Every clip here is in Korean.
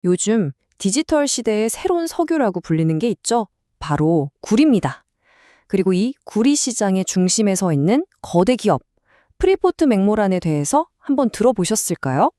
요즘 디지털 시대의 새로운 석유라고 불리는 게 있죠. 바로 구리입니다. 그리고 이 구리 시장의 중심에 서 있는 거대 기업, 프리포트 맥모란에 대해서 한번 들어보셨을까요?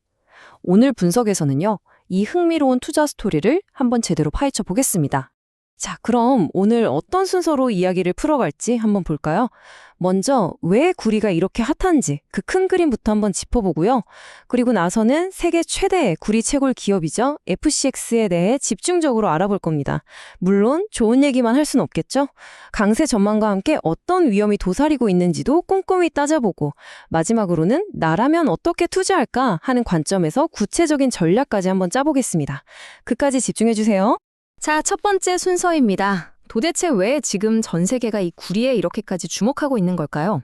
오늘 분석에서는요, 이 흥미로운 투자 스토리를 한번 제대로 파헤쳐 보겠습니다. 자, 그럼 오늘 어떤 순서로 이야기를 풀어갈지 한번 볼까요? 먼저 왜 구리가 이렇게 핫한지 그 큰 그림부터 한번 짚어보고요. 그리고 나서는 세계 최대의 구리 채굴 기업이죠. FCX에 대해 집중적으로 알아볼 겁니다. 물론 좋은 얘기만 할 수는 없겠죠? 강세 전망과 함께 어떤 위험이 도사리고 있는지도 꼼꼼히 따져보고 마지막으로는 나라면 어떻게 투자할까 하는 관점에서 구체적인 전략까지 한번 짜보겠습니다. 끝까지 집중해주세요. 자, 첫 번째 순서입니다. 도대체 왜 지금 전 세계가 이 구리에 이렇게까지 주목하고 있는 걸까요?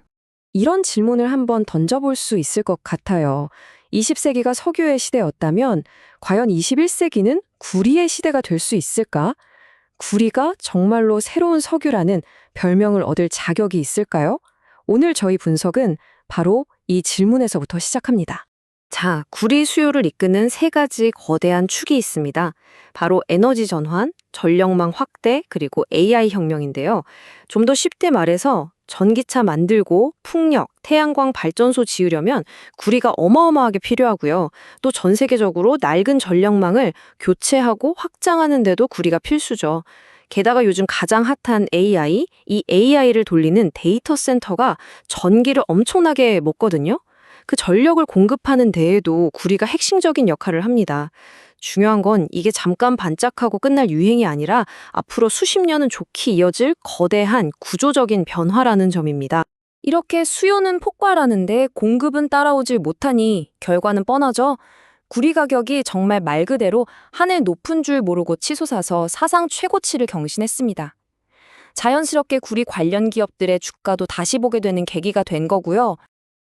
이런 질문을 한번 던져볼 수 있을 것 같아요. 20세기가 석유의 시대였다면 과연 21세기는 구리의 시대가 될 수 있을까? 구리가 정말로 새로운 석유라는 별명을 얻을 자격이 있을까요? 오늘 저희 분석은 바로 이 질문에서부터 시작합니다. 자, 구리 수요를 이끄는 세 가지 거대한 축이 있습니다. 바로 에너지 전환, 전력망 확대, 그리고 AI 혁명인데요. 좀 더 쉽게 말해서 전기차 만들고 풍력, 태양광 발전소 지으려면 구리가 어마어마하게 필요하고요. 또 전 세계적으로 낡은 전력망을 교체하고 확장하는 데도 구리가 필수죠. 게다가 요즘 가장 핫한 AI, 이 AI를 돌리는 데이터 센터가 전기를 엄청나게 먹거든요. 그 전력을 공급하는 데에도 구리가 핵심적인 역할을 합니다. 중요한 건 이게 잠깐 반짝하고 끝날 유행이 아니라 앞으로 수십 년은 좋게 이어질 거대한 구조적인 변화라는 점입니다. 이렇게 수요는 폭발하는데 공급은 따라오질 못하니 결과는 뻔하죠. 구리 가격이 정말 말 그대로 하늘 높은 줄 모르고 치솟아서 사상 최고치를 경신했습니다. 자연스럽게 구리 관련 기업들의 주가도 다시 보게 되는 계기가 된 거고요.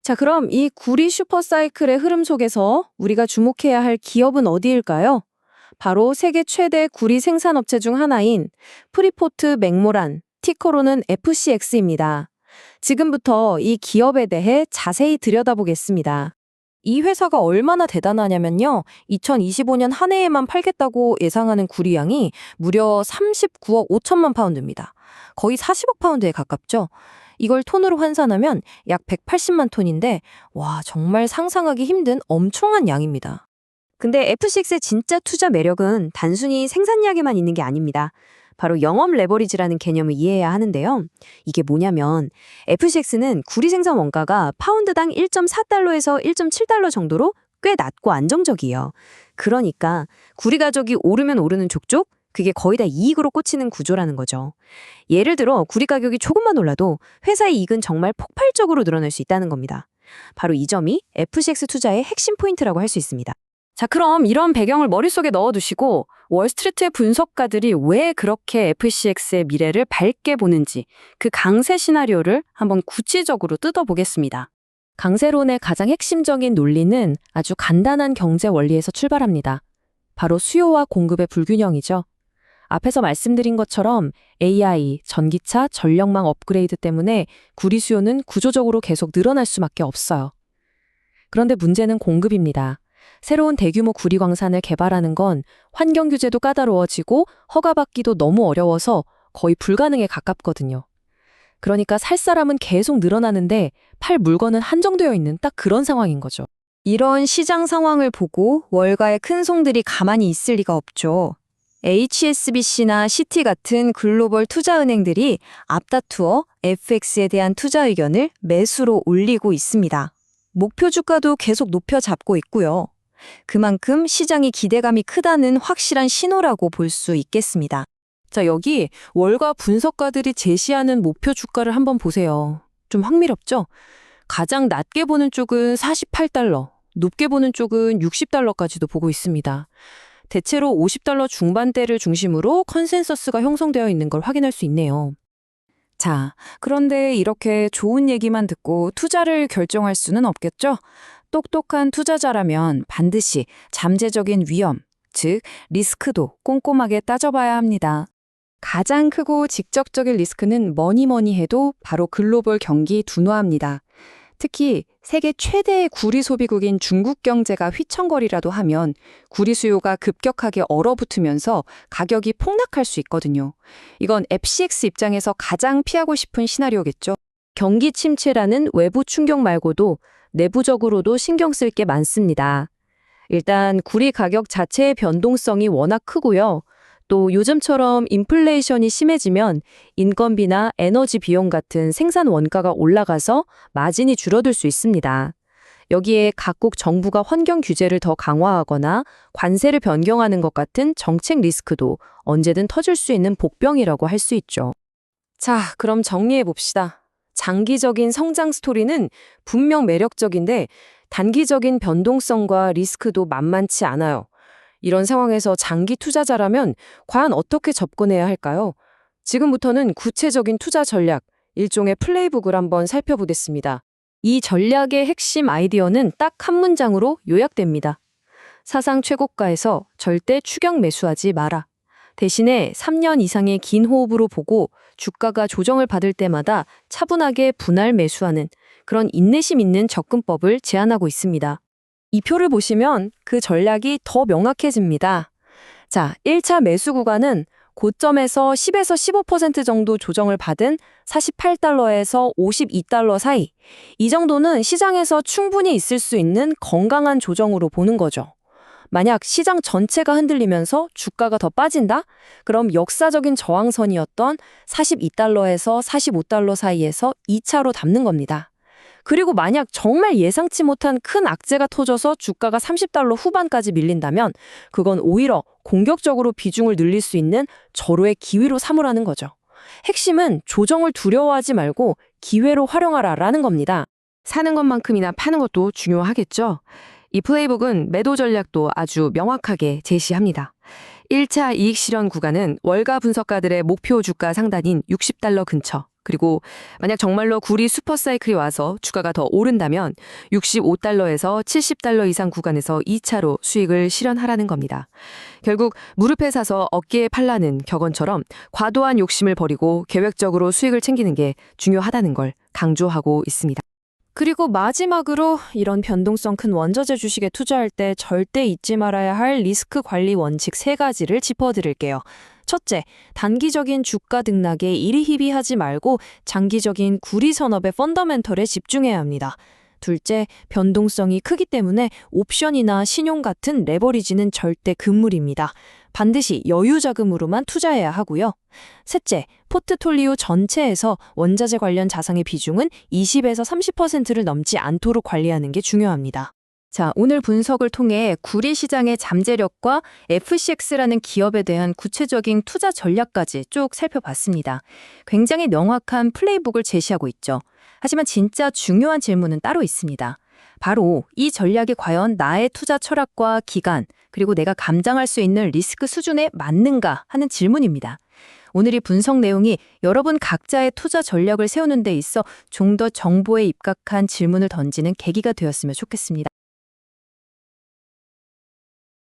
자, 그럼 이 구리 슈퍼사이클의 흐름 속에서 우리가 주목해야 할 기업은 어디일까요? 바로 세계 최대 구리 생산업체 중 하나인 프리포트 맥모란, 티커로는 FCX입니다. 지금부터 이 기업에 대해 자세히 들여다보겠습니다. 이 회사가 얼마나 대단하냐면요. 2025년 한 해에만 팔겠다고 예상하는 구리 양이 무려 39억 5천만 파운드입니다. 거의 40억 파운드에 가깝죠. 이걸 톤으로 환산하면 약 180만 톤인데 와, 정말 상상하기 힘든 엄청난 양입니다. 근데 F6의 진짜 투자 매력은 단순히 생산량에만 있는 게 아닙니다. 바로 영업 레버리지라는 개념을 이해해야 하는데요. 이게 뭐냐면 F6는 구리 생산 원가가 파운드당 1.4달러에서 1.7달러 정도로 꽤 낮고 안정적이에요. 그러니까 구리 가격이 오르면 오르는 족족 그게 거의 다 이익으로 꽂히는 구조라는 거죠. 예를 들어 구리 가격이 조금만 올라도 회사의 이익은 정말 폭발적으로 늘어날 수 있다는 겁니다. 바로 이 점이 FCX 투자의 핵심 포인트라고 할 수 있습니다. 자, 그럼 이런 배경을 머릿속에 넣어두시고 월스트리트의 분석가들이 왜 그렇게 FCX의 미래를 밝게 보는지 그 강세 시나리오를 한번 구체적으로 뜯어보겠습니다. 강세론의 가장 핵심적인 논리는 아주 간단한 경제 원리에서 출발합니다. 바로 수요와 공급의 불균형이죠. 앞에서 말씀드린 것처럼 AI, 전기차, 전력망 업그레이드 때문에 구리 수요는 구조적으로 계속 늘어날 수밖에 없어요. 그런데 문제는 공급입니다. 새로운 대규모 구리 광산을 개발하는 건 환경 규제도 까다로워지고 허가받기도 너무 어려워서 거의 불가능에 가깝거든요. 그러니까 살 사람은 계속 늘어나는데 팔 물건은 한정되어 있는 딱 그런 상황인 거죠. 이런 시장 상황을 보고 월가의 큰 손들이 가만히 있을 리가 없죠. HSBC나 시티 같은 글로벌 투자은행들이 앞다투어 FX에 대한 투자 의견을 매수로 올리고 있습니다. 목표 주가도 계속 높여 잡고 있고요. 그만큼 시장의 기대감이 크다는 확실한 신호라고 볼 수 있겠습니다. 자, 여기 월가 분석가들이 제시하는 목표 주가를 한번 보세요. 좀 흥미롭죠? 가장 낮게 보는 쪽은 48달러, 높게 보는 쪽은 60달러까지도 보고 있습니다. 대체로 50달러 중반대를 중심으로 컨센서스가 형성되어 있는 걸 확인할 수 있네요. 자, 그런데 이렇게 좋은 얘기만 듣고 투자를 결정할 수는 없겠죠? 똑똑한 투자자라면 반드시 잠재적인 위험, 즉 리스크도 꼼꼼하게 따져봐야 합니다. 가장 크고 직접적인 리스크는 뭐니 해도 바로 글로벌 경기 둔화입니다. 특히 세계 최대의 구리 소비국인 중국 경제가 휘청거리라도 하면 구리 수요가 급격하게 얼어붙으면서 가격이 폭락할 수 있거든요. 이건 FCX 입장에서 가장 피하고 싶은 시나리오겠죠. 경기 침체라는 외부 충격 말고도 내부적으로도 신경 쓸 게 많습니다. 일단 구리 가격 자체의 변동성이 워낙 크고요. 또 요즘처럼 인플레이션이 심해지면 인건비나 에너지 비용 같은 생산 원가가 올라가서 마진이 줄어들 수 있습니다. 여기에 각국 정부가 환경 규제를 더 강화하거나 관세를 변경하는 것 같은 정책 리스크도 언제든 터질 수 있는 복병이라고 할 수 있죠. 자, 그럼 정리해 봅시다. 장기적인 성장 스토리는 분명 매력적인데 단기적인 변동성과 리스크도 만만치 않아요. 이런 상황에서 장기 투자자라면 과연 어떻게 접근해야 할까요? 지금부터는 구체적인 투자 전략, 일종의 플레이북을 한번 살펴보겠습니다. 이 전략의 핵심 아이디어는 딱 한 문장으로 요약됩니다. 사상 최고가에서 절대 추격 매수하지 마라. 대신에 3년 이상의 긴 호흡으로 보고 주가가 조정을 받을 때마다 차분하게 분할 매수하는 그런 인내심 있는 접근법을 제안하고 있습니다. 이 표를 보시면 그 전략이 더 명확해집니다. 자, 1차 매수 구간은 고점에서 10에서 15% 정도 조정을 받은 48달러에서 52달러 사이. 이 정도는 시장에서 충분히 있을 수 있는 건강한 조정으로 보는 거죠. 만약 시장 전체가 흔들리면서 주가가 더 빠진다? 그럼 역사적인 저항선이었던 42달러에서 45달러 사이에서 2차로 담는 겁니다. 그리고 만약 정말 예상치 못한 큰 악재가 터져서 주가가 30달러 후반까지 밀린다면 그건 오히려 공격적으로 비중을 늘릴 수 있는 절호의 기회로 삼으라는 거죠. 핵심은 조정을 두려워하지 말고 기회로 활용하라라는 겁니다. 사는 것만큼이나 파는 것도 중요하겠죠. 이 플레이북은 매도 전략도 아주 명확하게 제시합니다. 1차 이익 실현 구간은 월가 분석가들의 목표 주가 상단인 60달러 근처, 그리고 만약 정말로 구리 슈퍼사이클이 와서 주가가 더 오른다면 65달러에서 70달러 이상 구간에서 2차로 수익을 실현하라는 겁니다. 결국 무릎에 사서 어깨에 팔라는 격언처럼 과도한 욕심을 버리고 계획적으로 수익을 챙기는 게 중요하다는 걸 강조하고 있습니다. 그리고 마지막으로 이런 변동성 큰 원자재 주식에 투자할 때 절대 잊지 말아야 할 리스크 관리 원칙 3가지를 짚어드릴게요. 첫째, 단기적인 주가 등락에 이리희비하지 말고 장기적인 구리 산업의 펀더멘털에 집중해야 합니다. 둘째, 변동성이 크기 때문에 옵션이나 신용 같은 레버리지는 절대 금물입니다. 반드시 여유 자금으로만 투자해야 하고요. 셋째, 포트폴리오 전체에서 원자재 관련 자산의 비중은 20에서 30%를 넘지 않도록 관리하는 게 중요합니다. 자, 오늘 분석을 통해 구리 시장의 잠재력과 FCX라는 기업에 대한 구체적인 투자 전략까지 쭉 살펴봤습니다. 굉장히 명확한 플레이북을 제시하고 있죠. 하지만 진짜 중요한 질문은 따로 있습니다. 바로 이 전략이 과연 나의 투자 철학과 기간, 그리고 내가 감당할 수 있는 리스크 수준에 맞는가 하는 질문입니다. 오늘 이 분석 내용이 여러분 각자의 투자 전략을 세우는 데 있어 좀 더 정보에 입각한 질문을 던지는 계기가 되었으면 좋겠습니다.